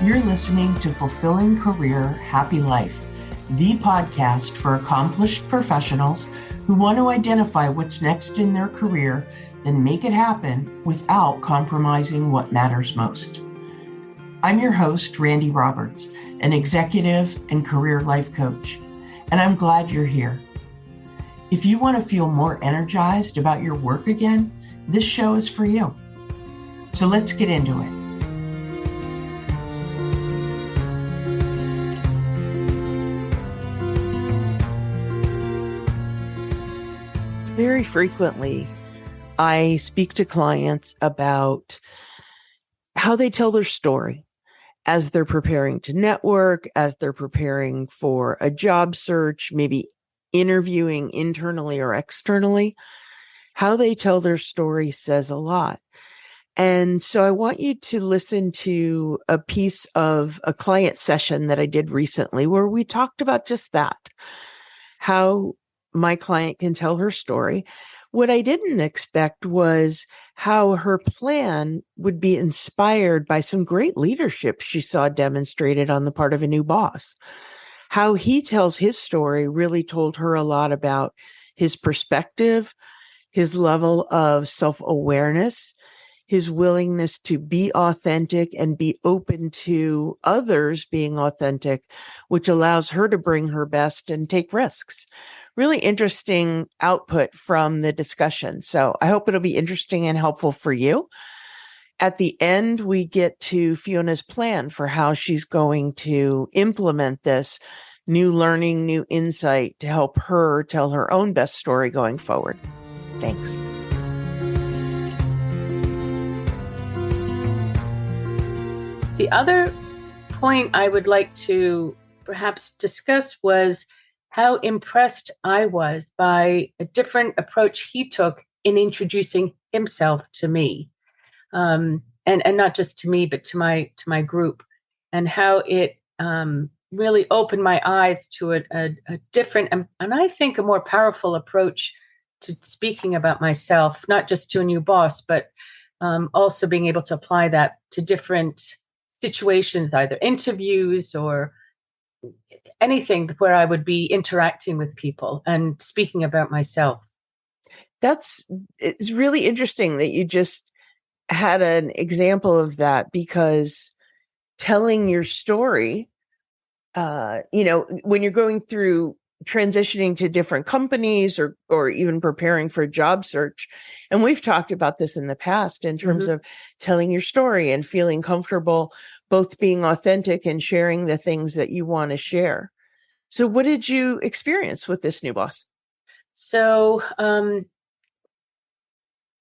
You're listening to Fulfilling Career, Happy Life, the podcast for accomplished professionals who want to identify what's next in their career and make it happen without compromising what matters most. I'm your host, Randi Roberts, an executive and career life coach, and I'm glad you're here. If you want to feel more energized about your work again, this show is for you. So let's get into it. Very frequently, I speak to clients about how they tell their story as they're preparing to network, as they're preparing for a job search, maybe interviewing internally or externally. How they tell their story says a lot. And so I want you to listen to a piece of a client session that I did recently where we talked about just that, how my client can tell her story. What I didn't expect was how her plan would be inspired by some great leadership she saw demonstrated on the part of a new boss. How he tells his story really told her a lot about his perspective, his level of self-awareness, his willingness to be authentic and be open to others being authentic, which allows her to bring her best and take risks. Really interesting output from the discussion. So I hope it'll be interesting and helpful for you. At the end, we get to Fiona's plan for how she's going to implement this new learning, new insight to help her tell her own best story going forward. Thanks. The other point I would like to perhaps discuss was how impressed I was by a different approach he took in introducing himself to me, and not just to me, but to my group, and how it really opened my eyes to a different and I think a more powerful approach to speaking about myself, not just to a new boss, but also being able to apply that to different situations, either interviews or anything where I would be interacting with people and speaking about myself. It's really interesting that you just had an example of that, because telling your story, when you're going through transitioning to different companies or even preparing for a job search. And we've talked about this in the past in terms of telling your story and feeling comfortable, both being authentic and sharing the things that you want to share. So what did you experience with this new boss? So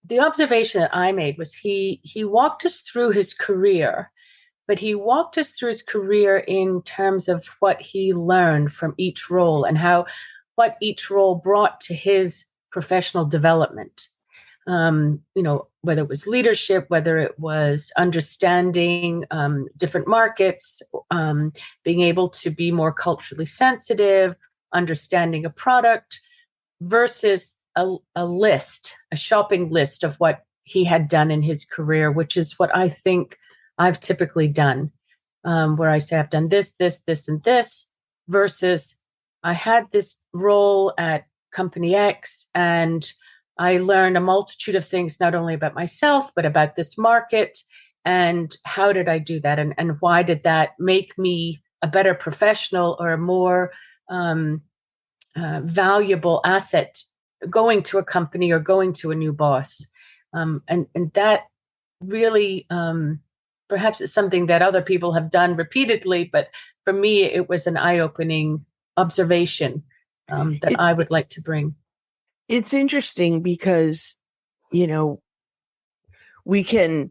the observation that I made was he walked us through his career, but he walked us through his career in terms of what he learned from each role and what each role brought to his professional development. Whether it was leadership, whether it was understanding different markets, being able to be more culturally sensitive, understanding a product versus a shopping list of what he had done in his career, which is what I think I've typically done, where I say I've done this, this, this, and this, versus I had this role at company X and I learned a multitude of things, not only about myself, but about this market. And how did I do that? And why did that make me a better professional or a more valuable asset going to a company or going to a new boss? And that really, perhaps it's something that other people have done repeatedly, but for me, it was an eye-opening observation that I would like to bring. It's interesting because, we can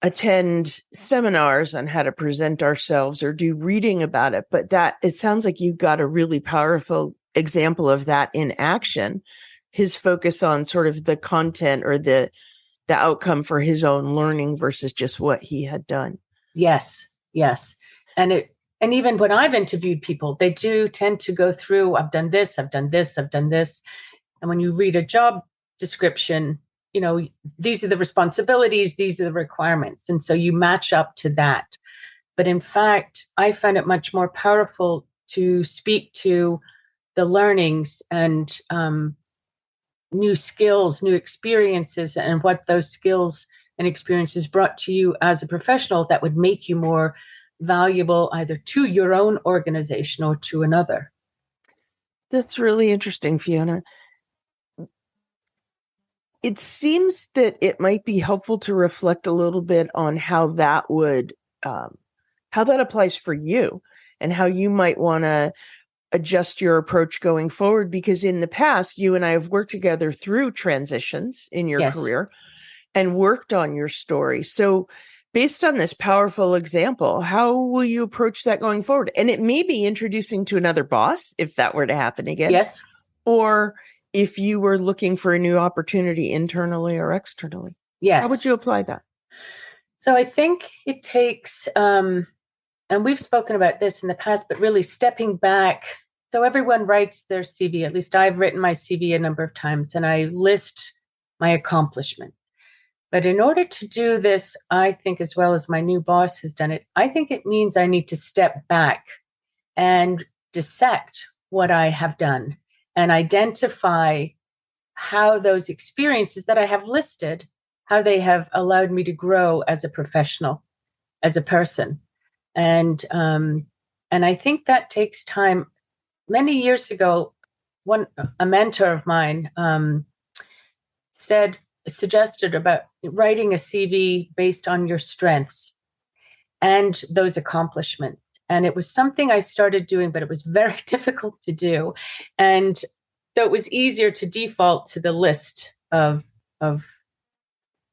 attend seminars on how to present ourselves or do reading about it, but it sounds like you got a really powerful example of that in action. His focus on sort of the content or the outcome for his own learning versus just what he had done. Yes. And even when I've interviewed people, they do tend to go through, I've done this, I've done this, I've done this. And when you read a job description, these are the responsibilities, these are the requirements. And so you match up to that. But in fact, I find it much more powerful to speak to the learnings and new skills, new experiences, and what those skills and experiences brought to you as a professional that would make you more valuable either to your own organization or to another. That's really interesting, Fiona. It seems that it might be helpful to reflect a little bit on how that would, how that applies for you and how you might want to adjust your approach going forward, because in the past, you and I have worked together through transitions in your Yes. career and worked on your story. So based on this powerful example, how will you approach that going forward? And it may be introducing to another boss, if that were to happen again. Yes. Or if you were looking for a new opportunity internally or externally. Yes. How would you apply that? So I think it takes, and we've spoken about this in the past, but really stepping back. So everyone writes their CV, at least I've written my CV a number of times, and I list my accomplishment. But in order to do this, I think, as well as my new boss has done it, I think it means I need to step back and dissect what I have done and identify how those experiences that I have listed, how they have allowed me to grow as a professional, as a person. And I think that takes time. Many years ago, a mentor of mine suggested about writing a CV based on your strengths and those accomplishments. And it was something I started doing, but it was very difficult to do. And so it was easier to default to the list of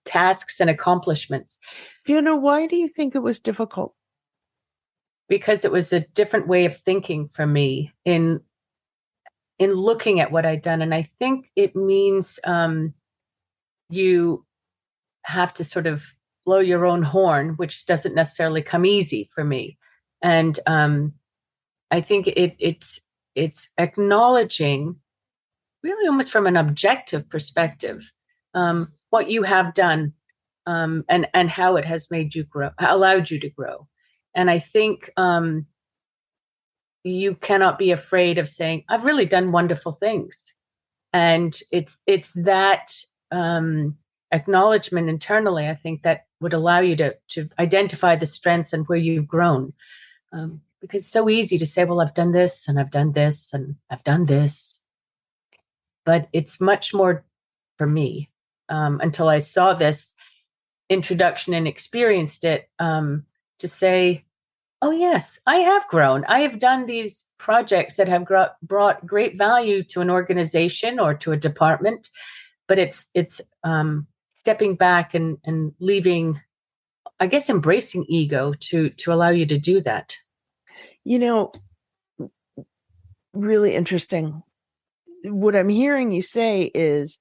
tasks and accomplishments. Fiona, why do you think it was difficult? Because it was a different way of thinking for me in looking at what I'd done. And I think it means you have to sort of blow your own horn, which doesn't necessarily come easy for me. And I think it's acknowledging, really almost from an objective perspective, what you have done and how it has made you grow, allowed you to grow. And I think you cannot be afraid of saying, I've really done wonderful things. And it's that acknowledgement internally, I think, that would allow you to identify the strengths and where you've grown. Because it's so easy to say, well, I've done this and I've done this and I've done this. But it's much more for me until I saw this introduction and experienced it to say, oh, yes, I have grown. I have done these projects that have brought great value to an organization or to a department. But it's stepping back and leaving, I guess, embracing ego to allow you to do that. You know, really interesting. What I'm hearing you say is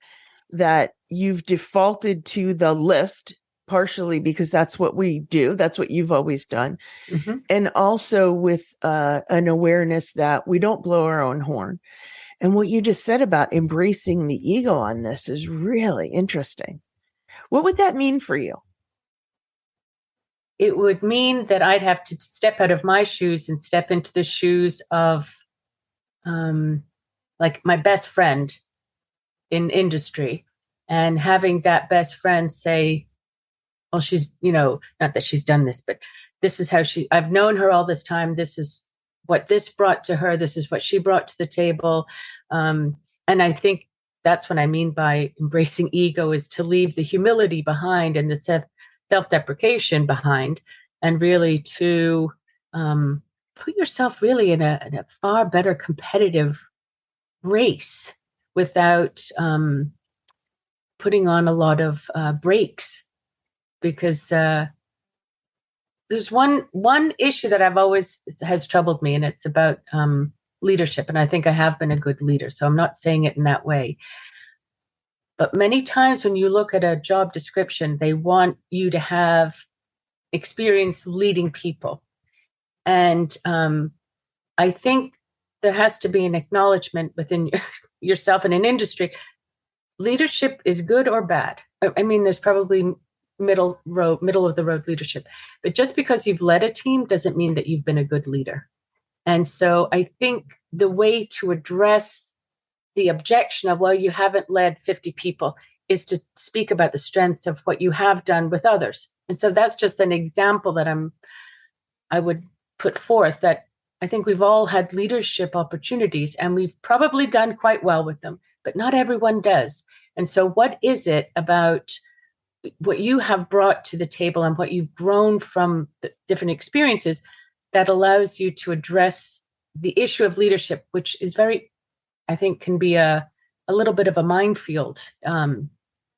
that you've defaulted to the list, partially because that's what we do. That's what you've always done. Mm-hmm. And also with an awareness that we don't blow our own horn. And what you just said about embracing the ego on this is really interesting. What would that mean for you? It would mean that I'd have to step out of my shoes and step into the shoes of like my best friend in industry, and having that best friend say, well, she's, not that she's done this, but this is how I've known her all this time. This is what this brought to her. This is what she brought to the table. And I think that's what I mean by embracing ego, is to leave the humility behind and the self-deprecation behind, and really to put yourself really in a far better competitive race without putting on a lot of brakes. Because there's one issue that I've always has troubled me, and it's about leadership. And I think I have been a good leader, so I'm not saying it in that way. But many times when you look at a job description, they want you to have experience leading people. And I think there has to be an acknowledgement within yourself in an industry. Leadership is good or bad. I mean, there's probably middle of the road leadership. But just because you've led a team doesn't mean that you've been a good leader. And so I think the way to address the objection of, well, you haven't led 50 people, is to speak about the strengths of what you have done with others. And so that's just an example that I would put forth, that I think we've all had leadership opportunities and we've probably done quite well with them, but not everyone does. And so what is it about what you have brought to the table and what you've grown from the different experiences that allows you to address the issue of leadership, which is very, I think, can be a little bit of a minefield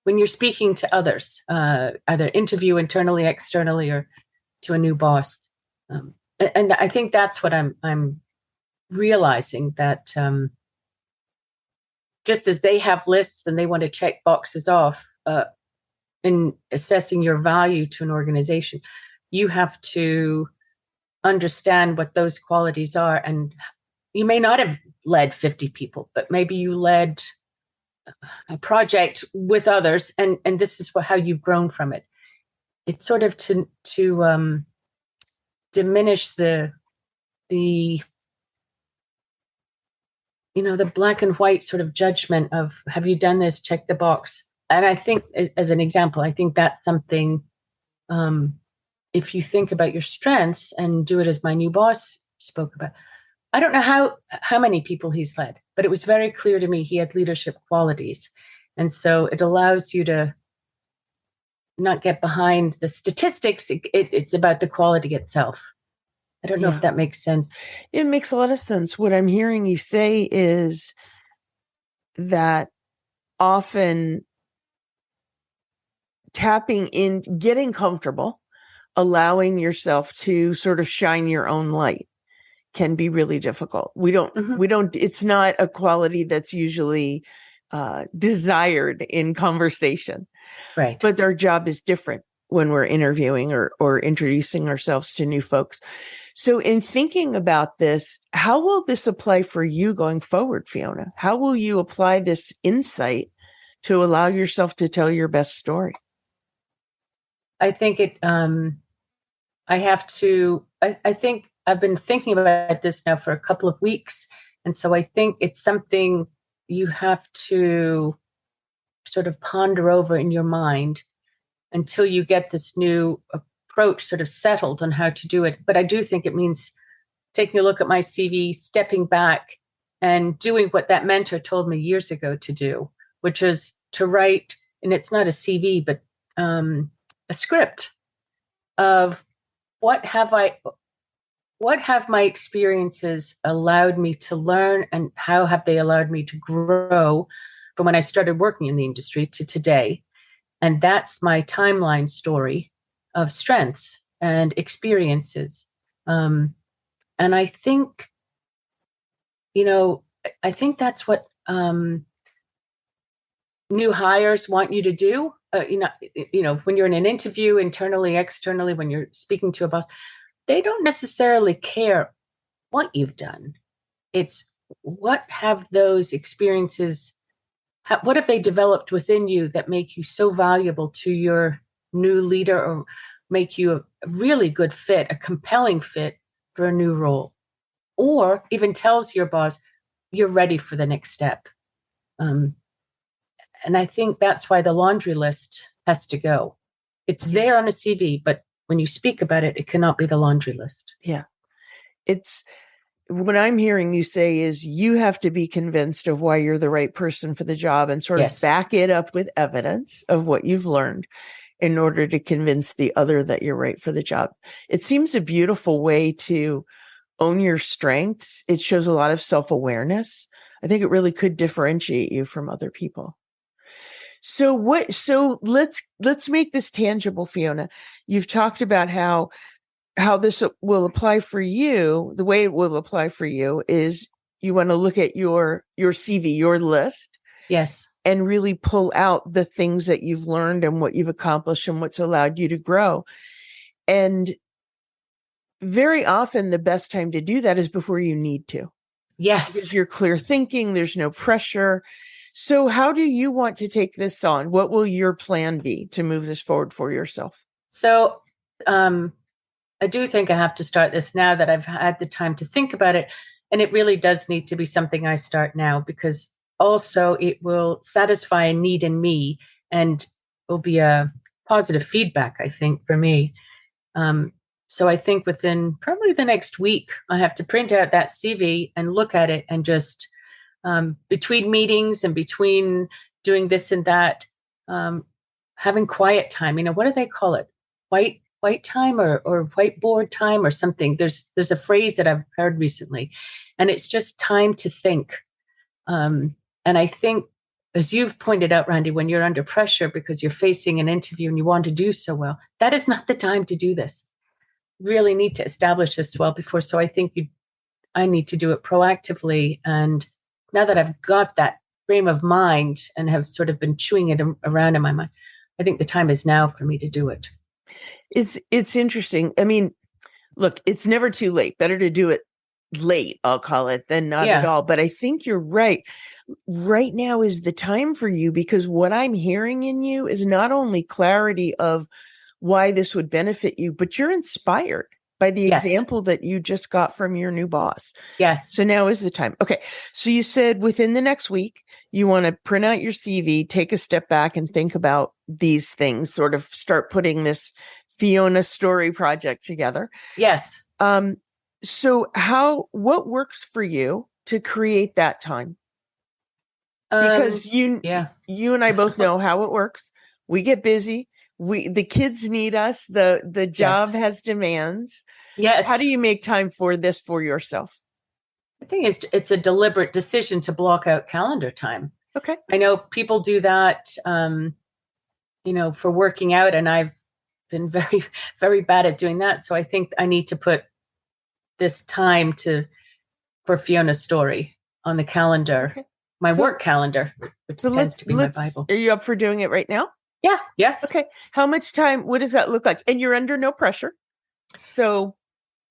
when you're speaking to others, either interview internally, externally, or to a new boss. And I think that's what I'm realizing, that just as they have lists and they want to check boxes off in assessing your value to an organization, you have to understand what those qualities are. And you may not have led 50 people, but maybe you led a project with others, and this is how you've grown from it. It's sort of to diminish the the black and white sort of judgment of, have you done this, check the box. And I think, as an example, I think that's something, if you think about your strengths and do it as my new boss spoke about. I don't know how many people he's led, but it was very clear to me he had leadership qualities. And so it allows you to not get behind the statistics. It's about the quality itself. I don't know if that makes sense. It makes a lot of sense. What I'm hearing you say is that often tapping in, getting comfortable, allowing yourself to sort of shine your own light can be really difficult. We don't, it's not a quality that's usually desired in conversation. Right. But our job is different when we're interviewing or introducing ourselves to new folks. So in thinking about this, how will this apply for you going forward, Fiona? How will you apply this insight to allow yourself to tell your best story? I think I think I've been thinking about this now for a couple of weeks. And so I think it's something you have to sort of ponder over in your mind until you get this new approach sort of settled on how to do it. But I do think it means taking a look at my CV, stepping back and doing what that mentor told me years ago to do, which is to write, and it's not a CV, but a script of what have my experiences allowed me to learn, and how have they allowed me to grow from when I started working in the industry to today. And that's my timeline story of strengths and experiences. And I think, I think that's what new hires want you to do. When you're in an interview, internally, externally, when you're speaking to a boss, they don't necessarily care what you've done. It's what have those experiences, what have they developed within you that make you so valuable to your new leader, or make you a really good fit, a compelling fit for a new role, or even tells your boss you're ready for the next step. And I think that's why the laundry list has to go. It's there on a CV, but when you speak about it, it cannot be the laundry list. Yeah. It's what I'm hearing you say is you have to be convinced of why you're the right person for the job, and sort of back it up with evidence of what you've learned in order to convince the other that you're right for the job. It seems a beautiful way to own your strengths. It shows a lot of self-awareness. I think it really could differentiate you from other people. So let's make this tangible, Fiona. You've talked about how this will apply for you. The way it will apply for you is you want to look at your CV, your list. Yes. And really pull out the things that you've learned and what you've accomplished and what's allowed you to grow. And very often the best time to do that is before you need to. Yes. Because you're clear thinking, there's no pressure. So how do you want to take this on? What will your plan be to move this forward for yourself? So I do think I have to start this now that I've had the time to think about it. And it really does need to be something I start now, because also it will satisfy a need in me and will be a positive feedback, I think, for me. Um, so I think within probably the next week, I have to print out that CV and look at it, and just between meetings and between doing this and that, having quiet time. What do they call it? White time, or whiteboard time, or something. There's a phrase that I've heard recently, and it's just time to think. And I think, as you've pointed out, Randy, when you're under pressure because you're facing an interview and you want to do so well, that is not the time to do this. Really need to establish this well before. So I think I need to do it proactively. And now that I've got that frame of mind and have sort of been chewing it around in my mind, I think the time is now for me to do it. It's interesting. I mean, look, it's never too late. Better to do it late, I'll call it, than not at all. But I think you're right. Right now is the time for you, because what I'm hearing in you is not only clarity of why this would benefit you, but you're inspired by the example that you just got from your new boss. Yes. So now is the time. Okay. So you said within the next week, you want to print out your CV, take a step back and think about these things, sort of start putting this Fiona story project together. Yes. So what works for you to create that time? Because you and I both know how it works. We get busy. The kids need us. The job has demands. Yes. How do you make time for this for yourself? I think it's a deliberate decision to block out calendar time. Okay. I know people do that, for working out, and I've been very, very bad at doing that. So I think I need to put this time for Fiona's story on the calendar, my work calendar, which tends to be my Bible. Are you up for doing it right now? Yeah. Yes. Okay. How much time? What does that look like? And you're under no pressure. So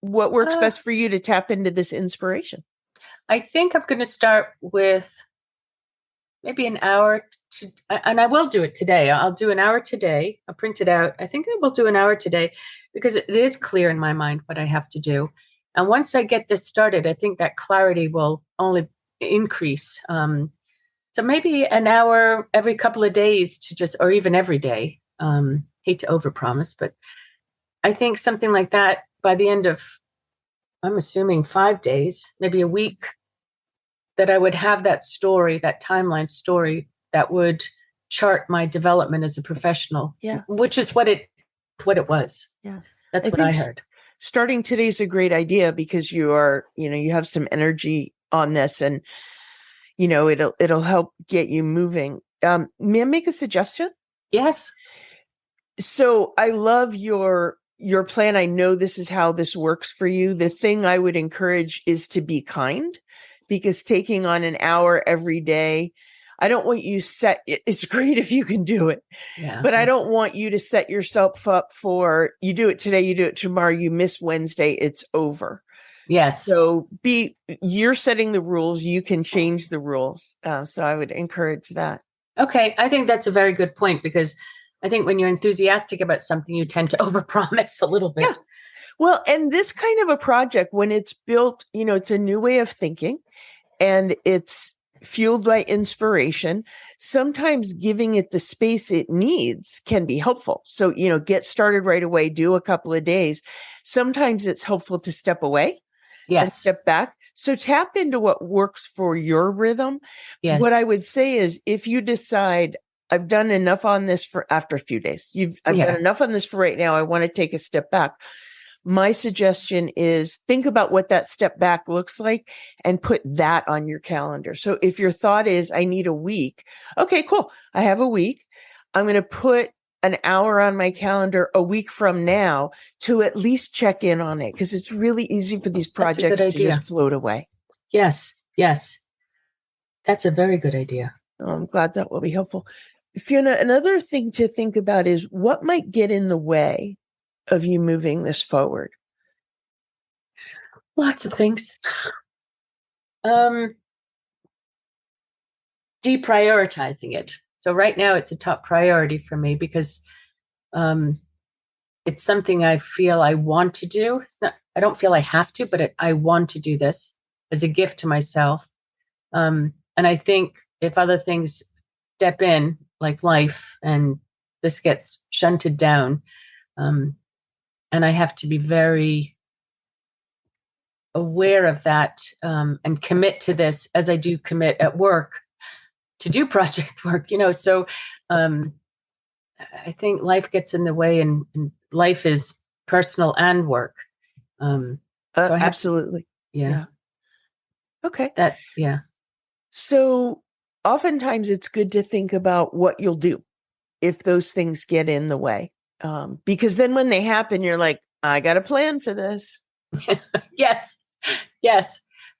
what works best for you to tap into this inspiration? I think I'm going to start with maybe an hour, and I will do it today. I'll do an hour today. I'll print it out. I think I will do an hour today, because it is clear in my mind what I have to do. And once I get that started, I think that clarity will only increase. So maybe an hour every couple of days or even every day. Hate to overpromise, but I think something like that by the end of, I'm assuming 5 days, maybe a week, that I would have that story, that timeline story that would chart my development as a professional. Yeah. Which is what it was. Yeah. That's what I heard. Starting today is a great idea, because you have some energy on this, and it'll help get you moving. May I make a suggestion? Yes. So I love your plan. I know this is how this works for you. The thing I would encourage is to be kind, because taking on an hour every day, I don't want you it's great if you can do it, but I don't want you to set yourself up for, you do it today, you do it tomorrow, you miss Wednesday, it's over. Yes. So you're setting the rules, you can change the rules. So I would encourage that. Okay. I think that's a very good point, because I think when you're enthusiastic about something, you tend to overpromise a little bit. Yeah. Well, and this kind of a project, when it's built, it's a new way of thinking, and it's fueled by inspiration. Sometimes giving it the space it needs can be helpful. So, get started right away, do a couple of days. Sometimes it's helpful to step away and step back. So tap into what works for your rhythm. Yes. What I would say is, if you decide, I've done enough on this after a few days, I've done enough on this for right now, I want to take a step back. My suggestion is think about what that step back looks like and put that on your calendar. So if your thought is, I need a week, okay, cool. I have a week. I'm going to put an hour on my calendar a week from now to at least check in on it, because it's really easy for these projects to just float away. Yes. Yes. That's a very good idea. Oh, I'm glad that will be helpful. Fiona, another thing to think about is what might get in the way of you moving this forward? Lots of things. deprioritizing it. So right now it's a top priority for me because it's something I feel I want to do. It's not, I don't feel I have to, but I want to do this as a gift to myself. And I think if other things step in, like life, and this gets shunted down, and I have to be very aware of that, and commit to this as I do commit at work to do project work, so I think life gets in the way, and life is personal and work. So I have absolutely. Yeah. Okay. Yeah. So oftentimes it's good to think about what you'll do if those things get in the way. Because then when they happen, you're like, I got a plan for this. Yes.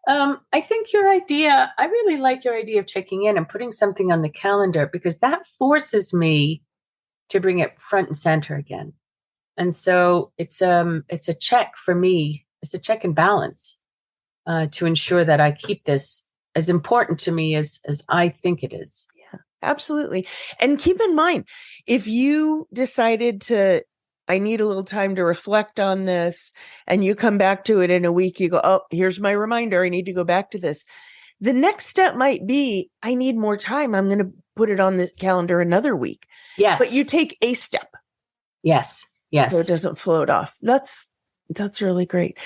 I think I really like your idea of checking in and putting something on the calendar, because that forces me to bring it front and center again. And so it's a check for me. It's a check and balance to ensure that I keep this as important to me as I think it is. Yeah, absolutely. And keep in mind, if you decided I need a little time to reflect on this, and you come back to it in a week, you go, oh, here's my reminder. I need to go back to this. The next step might be, I need more time. I'm going to put it on the calendar another week. Yes. But you take a step. Yes. So it doesn't float off. That's really great.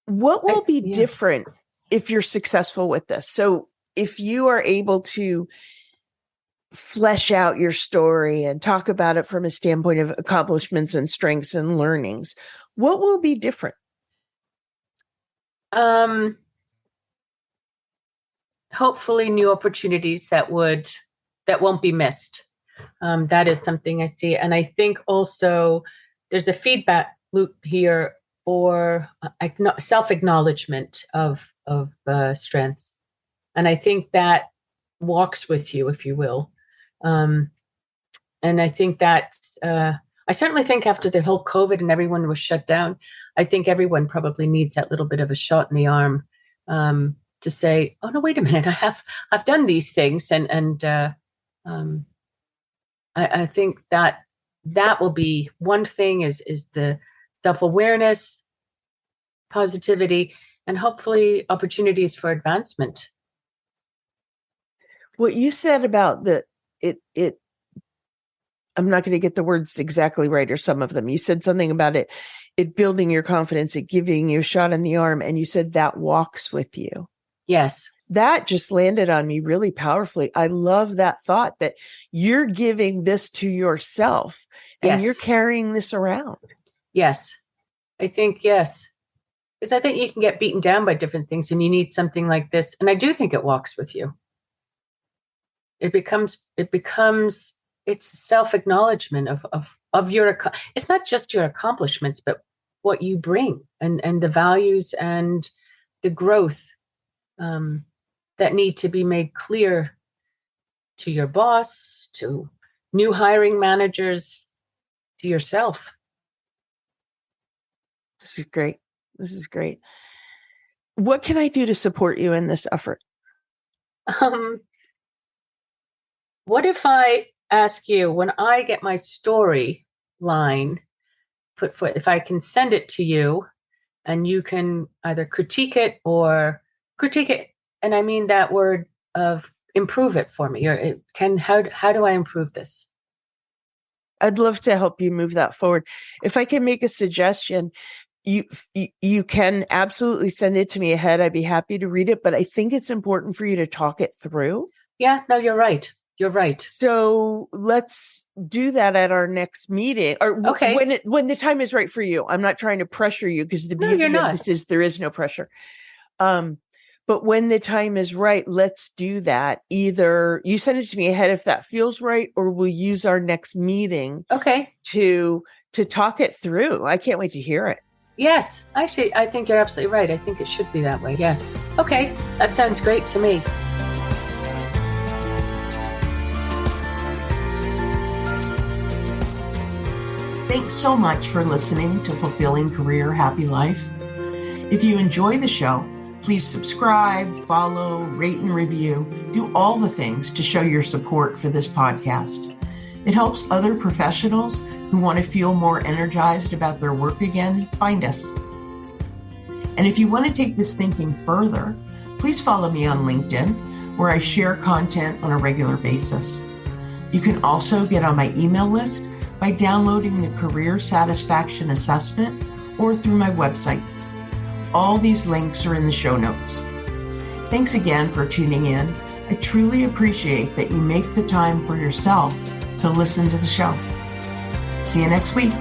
What will be different if you're successful with this? So if you are able to flesh out your story and talk about it from a standpoint of accomplishments and strengths and learnings, what will be different? Hopefully new opportunities that won't be missed. That is something I see. And I think also there's a feedback loop here for self-acknowledgement of strengths. And I think that walks with you, if you will. And I think that I certainly think after the whole COVID and everyone was shut down, I think everyone probably needs that little bit of a shot in the arm to say, oh no, wait a minute, I've done these things, and I think that will be one thing is the self-awareness, positivity, and hopefully opportunities for advancement. What you said about I'm not going to get the words exactly right, or some of them. You said something about it building your confidence, it giving you a shot in the arm, and you said that walks with you. Yes. That just landed on me really powerfully. I love that thought that you're giving this to yourself and you're carrying this around. Yes. I think, yes. Because I think you can get beaten down by different things, and you need something like this. And I do think it walks with you. It becomes it's self-acknowledgement of your, it's not just your accomplishments, but what you bring and the values and the growth that need to be made clear to your boss, to new hiring managers, to yourself. This is great. What can I do to support you in this effort? What if I ask you, when I get my story line if I can send it to you, and you can either critique it, and I mean that word of improve it for me, or how do I improve this? I'd love to help you move that forward. If I can make a suggestion, you can absolutely send it to me ahead. I'd be happy to read it, but I think it's important for you to talk it through. Yeah, no, you're right. You're right. So let's do that at our next meeting, or when the time is right for you. I'm not trying to pressure you, because the beauty of this is there is no pressure. But when the time is right, let's do that. Either you send it to me ahead if that feels right, or we'll use our next meeting to talk it through. I can't wait to hear it. Yes, actually, I think you're absolutely right. I think it should be that way. Yes. Okay, that sounds great to me. Thanks so much for listening to Fulfilling Career Happy Life. If you enjoy the show, Please subscribe, follow, rate, and review. Do all the things to show your support for this podcast. It helps other professionals who want to feel more energized about their work again find us. And if you want to take this thinking further, please follow me on LinkedIn, where I share content on a regular basis. You can also get on my email list by downloading the Career Satisfaction Assessment or through my website. All these links are in the show notes. Thanks again for tuning in. I truly appreciate that you make the time for yourself to listen to the show. See you next week.